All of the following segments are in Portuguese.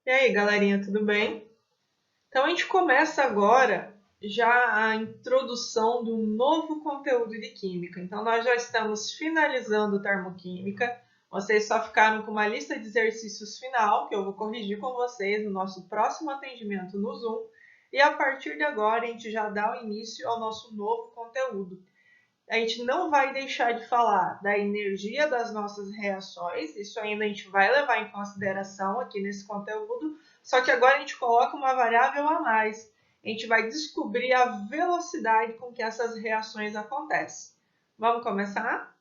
E aí, galerinha, tudo bem? Então a gente começa agora já a introdução do novo conteúdo de química. Então nós já estamos finalizando termoquímica. Vocês só ficaram com uma lista de exercícios final que eu vou corrigir com vocês no nosso próximo atendimento no Zoom. E a partir de agora a gente já dá o início ao nosso novo conteúdo. A gente não vai deixar de falar da energia das nossas reações, isso ainda a gente vai levar em consideração aqui nesse conteúdo, só que agora a gente coloca uma variável a mais. A gente vai descobrir a velocidade com que essas reações acontecem. Vamos começar?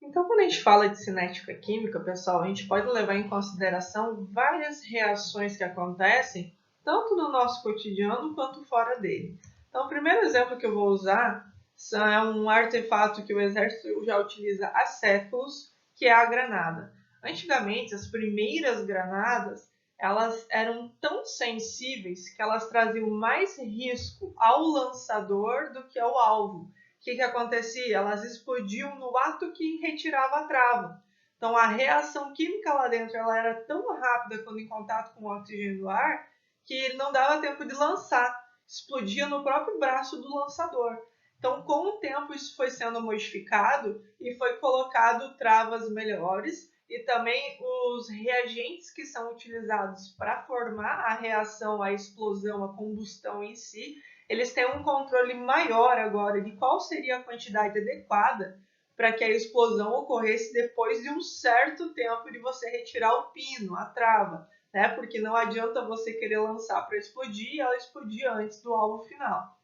Então, quando a gente fala de cinética química, pessoal, a gente pode levar em consideração várias reações que acontecem, tanto no nosso cotidiano quanto fora dele. Então, o primeiro exemplo que eu vou usar é um artefato que o exército já utiliza há séculos, que é a granada. Antigamente, as primeiras granadas, elas eram tão sensíveis que elas traziam mais risco ao lançador do que ao alvo. O que acontecia? Elas explodiam no ato que retirava a trava. Então, a reação química lá dentro ela era tão rápida quando em contato com o oxigênio do ar que não dava tempo de lançar. Explodia no próprio braço do lançador. Então, com o tempo, isso foi sendo modificado e foi colocado travas melhores e também os reagentes que são utilizados para formar a reação, a explosão, a combustão em si, eles têm um controle maior agora de qual seria a quantidade adequada para que a explosão ocorresse depois de um certo tempo de você retirar o pino, a trava, né? Porque não adianta você querer lançar para explodir e ela explodir antes do alvo final.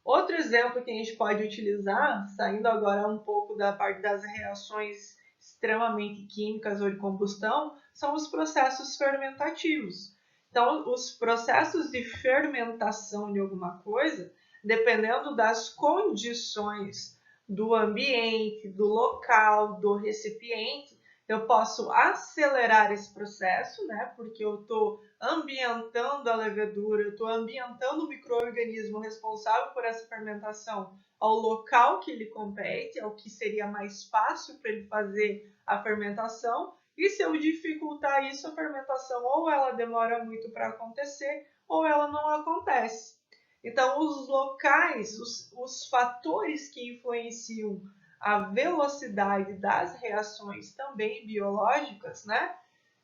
Outro exemplo que a gente pode utilizar, saindo agora um pouco da parte das reações extremamente químicas ou de combustão, são os processos fermentativos. Então, os processos de fermentação de alguma coisa, dependendo das condições do ambiente, do local, do recipiente, eu posso acelerar esse processo, né? Porque eu estou ambientando a levedura, eu estou ambientando o micro-organismo responsável por essa fermentação ao local que ele compete, ao que seria mais fácil para ele fazer a fermentação. E se eu dificultar isso, a fermentação ou ela demora muito para acontecer, ou ela não acontece. Então, os locais, os fatores que influenciam a velocidade das reações também biológicas, né?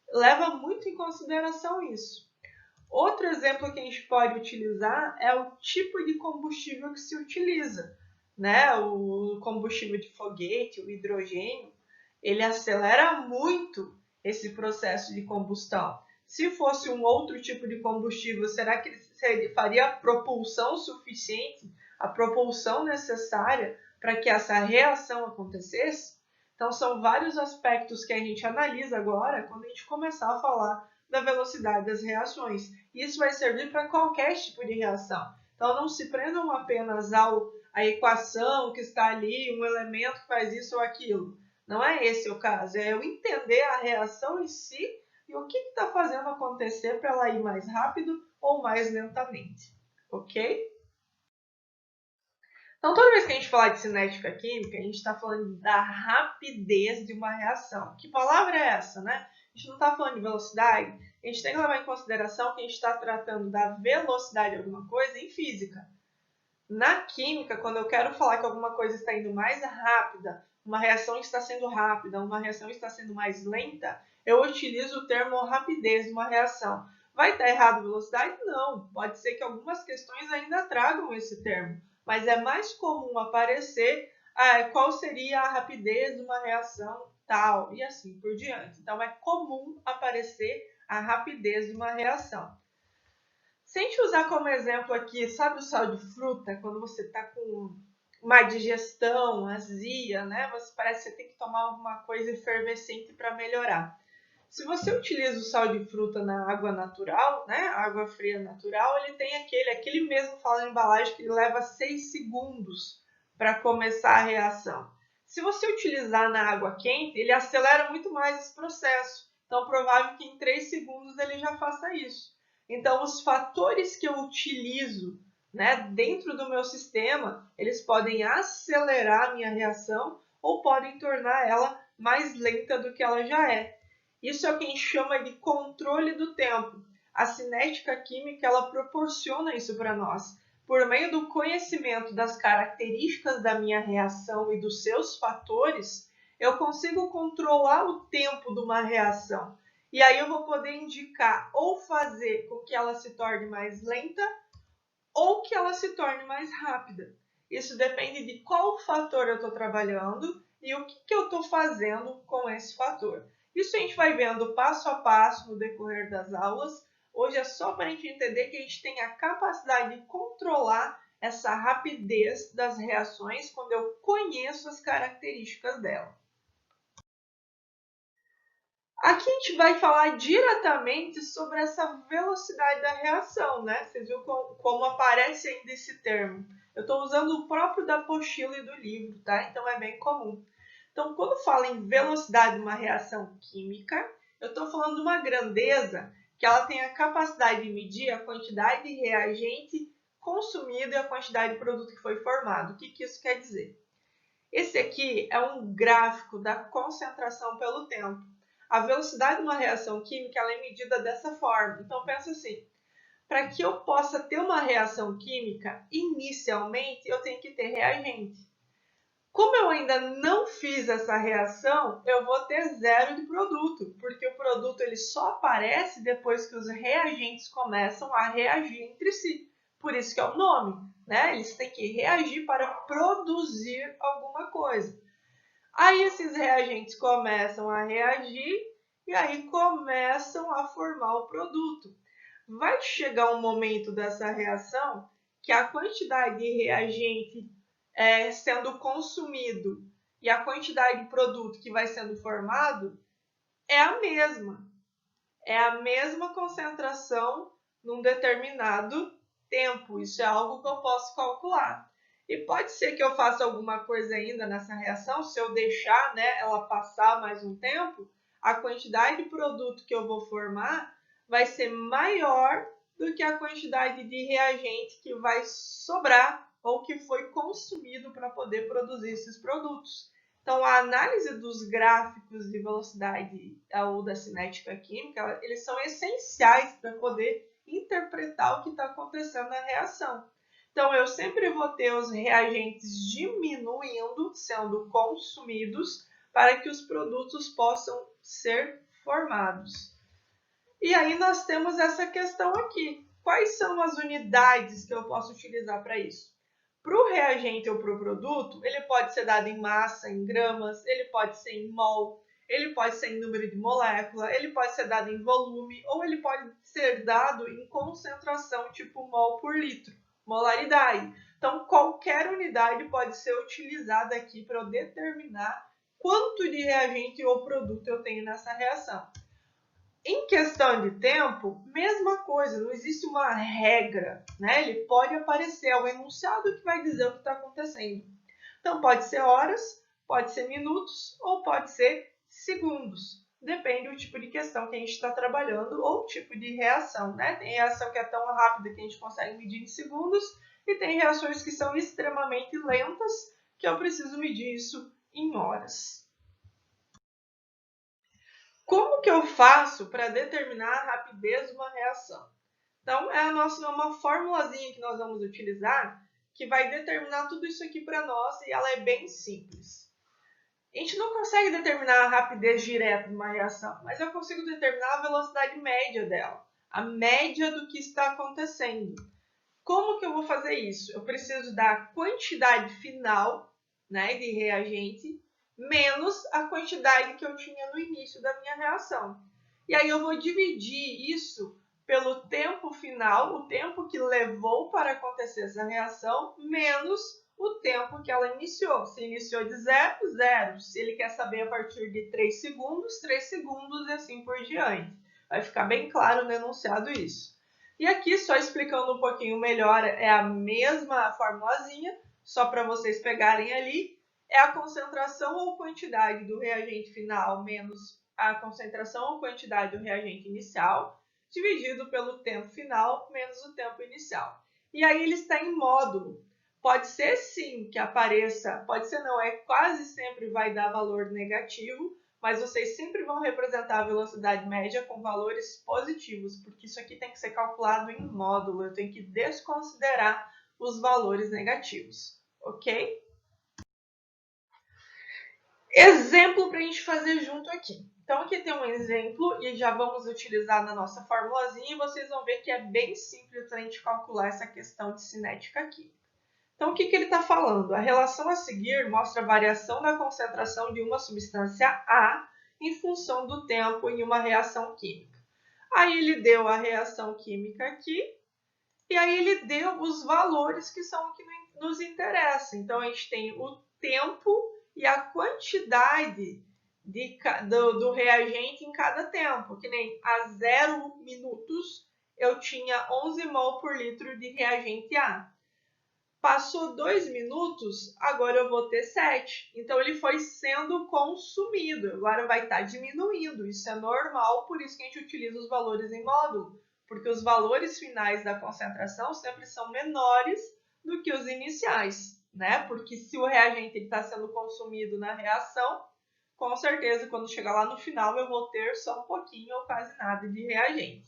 Leva muito em consideração isso. Outro exemplo que a gente pode utilizar é o tipo de combustível que se utiliza, né? O combustível de foguete, o hidrogênio, ele acelera muito esse processo de combustão. Se fosse um outro tipo de combustível, será que ele faria a propulsão suficiente, a propulsão necessária para que essa reação acontecesse? Então, são vários aspectos que a gente analisa agora quando a gente começar a falar da velocidade das reações. Isso vai servir para qualquer tipo de reação. Então, não se prendam apenas à equação que está ali, um elemento que faz isso ou aquilo. Não é esse o caso, é eu entender a reação em si e o que está fazendo acontecer para ela ir mais rápido ou mais lentamente. Ok? Então, toda vez que a gente falar de cinética química, a gente está falando da rapidez de uma reação. Que palavra é essa, né? A gente não está falando de velocidade, a gente tem que levar em consideração que a gente está tratando da velocidade de alguma coisa em física. Na química, quando eu quero falar que alguma coisa está indo mais rápida, uma reação está sendo rápida, uma reação está sendo mais lenta, eu utilizo o termo rapidez de uma reação. Vai estar errado velocidade? Não. Pode ser que algumas questões ainda tragam esse termo, mas é mais comum aparecer qual seria a rapidez de uma reação tal e assim por diante. Então, é comum aparecer a rapidez de uma reação. Se a gente usar como exemplo aqui, sabe o sal de fruta? Quando você está com uma digestão, azia, né? Você parece que você tem que tomar alguma coisa efervescente para melhorar. Se você utiliza o sal de fruta na água natural, né? Água fria natural, ele tem aquele mesmo fala na embalagem que ele leva 6 segundos para começar a reação. Se você utilizar na água quente, ele acelera muito mais esse processo. Então, provável que em 3 segundos ele já faça isso. Então, os fatores que eu utilizo, né, dentro do meu sistema, eles podem acelerar a minha reação ou podem tornar ela mais lenta do que ela já é. Isso é o que a gente chama de controle do tempo. A cinética química ela proporciona isso para nós. Por meio do conhecimento das características da minha reação e dos seus fatores, eu consigo controlar o tempo de uma reação. E aí eu vou poder indicar ou fazer com que ela se torne mais lenta ou que ela se torne mais rápida. Isso depende de qual fator eu estou trabalhando e o que eu estou fazendo com esse fator. Isso a gente vai vendo passo a passo no decorrer das aulas. Hoje é só para a gente entender que a gente tem a capacidade de controlar essa rapidez das reações quando eu conheço as características dela. Aqui a gente vai falar diretamente sobre essa velocidade da reação, né? Vocês viram como aparece ainda esse termo. Eu estou usando o próprio da apostila e do livro, tá? Então é bem comum. Então, quando falo em velocidade de uma reação química, eu estou falando de uma grandeza que ela tem a capacidade de medir a quantidade de reagente consumido e a quantidade de produto que foi formado. O que isso quer dizer? Esse aqui é um gráfico da concentração pelo tempo. A velocidade de uma reação química ela é medida dessa forma. Então, pensa assim, para que eu possa ter uma reação química, inicialmente eu tenho que ter reagente. Como eu ainda não fiz essa reação, eu vou ter zero de produto, porque o produto ele só aparece depois que os reagentes começam a reagir entre si. Por isso que é o nome, né? Eles têm que reagir para produzir alguma coisa. Aí esses reagentes começam a reagir e aí começam a formar o produto. Vai chegar um momento dessa reação que a quantidade de reagente sendo consumido e a quantidade de produto que vai sendo formado é a mesma. É a mesma concentração num determinado tempo. Isso é algo que eu posso calcular. E pode ser que eu faça alguma coisa ainda nessa reação, se eu deixar, né, ela passar mais um tempo, a quantidade de produto que eu vou formar vai ser maior do que a quantidade de reagente que vai sobrar ou que foi consumido para poder produzir esses produtos. Então, a análise dos gráficos de velocidade ou da cinética química, eles são essenciais para poder interpretar o que está acontecendo na reação. Então, eu sempre vou ter os reagentes diminuindo, sendo consumidos, para que os produtos possam ser formados. E aí nós temos essa questão aqui. Quais são as unidades que eu posso utilizar para isso? Para o reagente ou para o produto, ele pode ser dado em massa, em gramas, ele pode ser em mol, ele pode ser em número de molécula, ele pode ser dado em volume, ou ele pode ser dado em concentração, tipo mol por litro, molaridade. Então, qualquer unidade pode ser utilizada aqui para eu determinar quanto de reagente ou produto eu tenho nessa reação. Em questão de tempo, mesma coisa, não existe uma regra, né? Ele pode aparecer, é o enunciado que vai dizer o que está acontecendo. Então, pode ser horas, pode ser minutos ou pode ser segundos. Depende do tipo de questão que a gente está trabalhando ou o tipo de reação, né? Tem reação que é tão rápida que a gente consegue medir em segundos e tem reações que são extremamente lentas que eu preciso medir isso em horas. Como que eu faço para determinar a rapidez de uma reação? Então, é uma formulazinha que nós vamos utilizar que vai determinar tudo isso aqui para nós e ela é bem simples. A gente não consegue determinar a rapidez direta de uma reação, mas eu consigo determinar a velocidade média dela, a média do que está acontecendo. Como que eu vou fazer isso? Eu preciso da quantidade final, né, de reagente menos a quantidade que eu tinha no início da minha reação. E aí eu vou dividir isso pelo tempo final, o tempo que levou para acontecer essa reação, menos o tempo que ela iniciou. Se iniciou de 0, 0. Se ele quer saber a partir de 3 segundos, 3 segundos e assim por diante. Vai ficar bem claro no enunciado isso. E aqui, só explicando um pouquinho melhor, é a mesma formulazinha, só para vocês pegarem ali. É a concentração ou quantidade do reagente final menos a concentração ou quantidade do reagente inicial, dividido pelo tempo final menos o tempo inicial. E aí ele está em módulo. Pode ser sim que apareça, pode ser não, quase sempre vai dar valor negativo, mas vocês sempre vão representar a velocidade média com valores positivos, porque isso aqui tem que ser calculado em módulo, eu tenho que desconsiderar os valores negativos, ok? Exemplo para a gente fazer junto aqui. Então, aqui tem um exemplo e já vamos utilizar na nossa formulazinha e vocês vão ver que é bem simples a gente calcular essa questão de cinética aqui. Então, o que ele está falando? A relação a seguir mostra a variação da concentração de uma substância A em função do tempo em uma reação química. Aí ele deu a reação química aqui e aí ele deu os valores que são o que nos interessa. Então, a gente tem o tempo e a quantidade do reagente em cada tempo. Que nem a 0 minutos eu tinha 11 mol por litro de reagente A. Passou 2 minutos, agora eu vou ter 7. Então, ele foi sendo consumido. Agora vai estar diminuindo. Isso é normal, por isso que a gente utiliza os valores em módulo. Porque os valores finais da concentração sempre são menores do que os iniciais, né? Porque se o reagente está sendo consumido na reação, com certeza, quando chegar lá no final, eu vou ter só um pouquinho ou quase nada de reagente.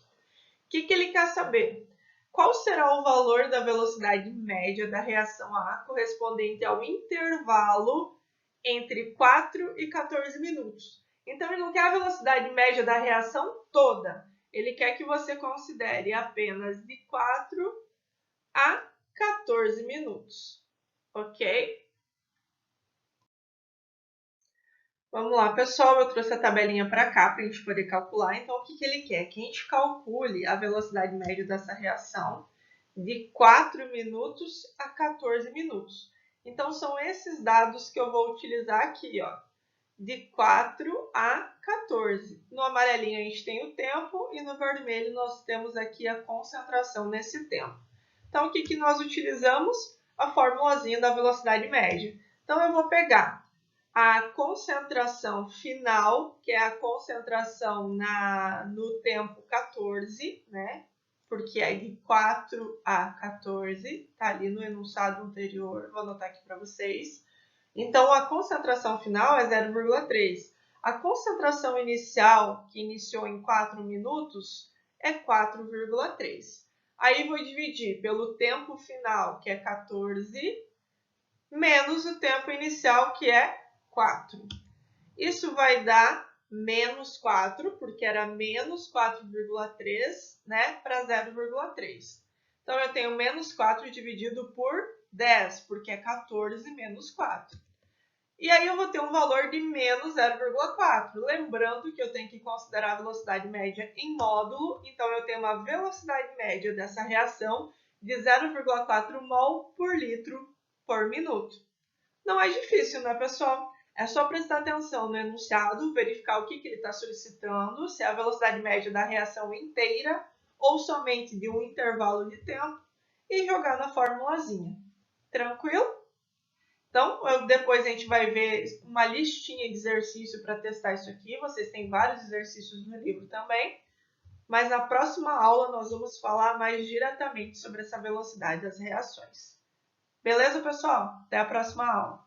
O que ele quer saber? Qual será o valor da velocidade média da reação A correspondente ao intervalo entre 4 e 14 minutos? Então, ele não quer a velocidade média da reação toda. Ele quer que você considere apenas de 4 a 14 minutos. Ok? Vamos lá, pessoal. Eu trouxe a tabelinha para cá para a gente poder calcular. Então, o que ele quer? Que a gente calcule a velocidade média dessa reação de 4 minutos a 14 minutos. Então, são esses dados que eu vou utilizar aqui, ó, de 4 a 14. No amarelinho a gente tem o tempo e no vermelho nós temos aqui a concentração nesse tempo. Então, o que nós utilizamos? A formulazinha da velocidade média. Então, eu vou pegar a concentração final, que é a concentração no tempo 14, né? Porque é de 4 a 14, tá ali no enunciado anterior, vou anotar aqui para vocês. Então, a concentração final é 0,3. A concentração inicial, que iniciou em 4 minutos, é 4,3. Aí, vou dividir pelo tempo final, que é 14, menos o tempo inicial, que é 4. Isso vai dar menos 4, porque era menos 4,3, né, para 0,3. Então, eu tenho menos 4 dividido por 10, porque é 14 menos 4. E aí, eu vou ter um valor de menos 0,4. Lembrando que eu tenho que considerar a velocidade média em módulo. Então, eu tenho uma velocidade média dessa reação de 0,4 mol por litro por minuto. Não é difícil, né, pessoal? É só prestar atenção no enunciado, verificar o que ele está solicitando, se é a velocidade média da reação inteira ou somente de um intervalo de tempo, e jogar na formulazinha. Tranquilo? Então, depois a gente vai ver uma listinha de exercício para testar isso aqui. Vocês têm vários exercícios no livro também. Mas na próxima aula nós vamos falar mais diretamente sobre essa velocidade das reações. Beleza, pessoal? Até a próxima aula.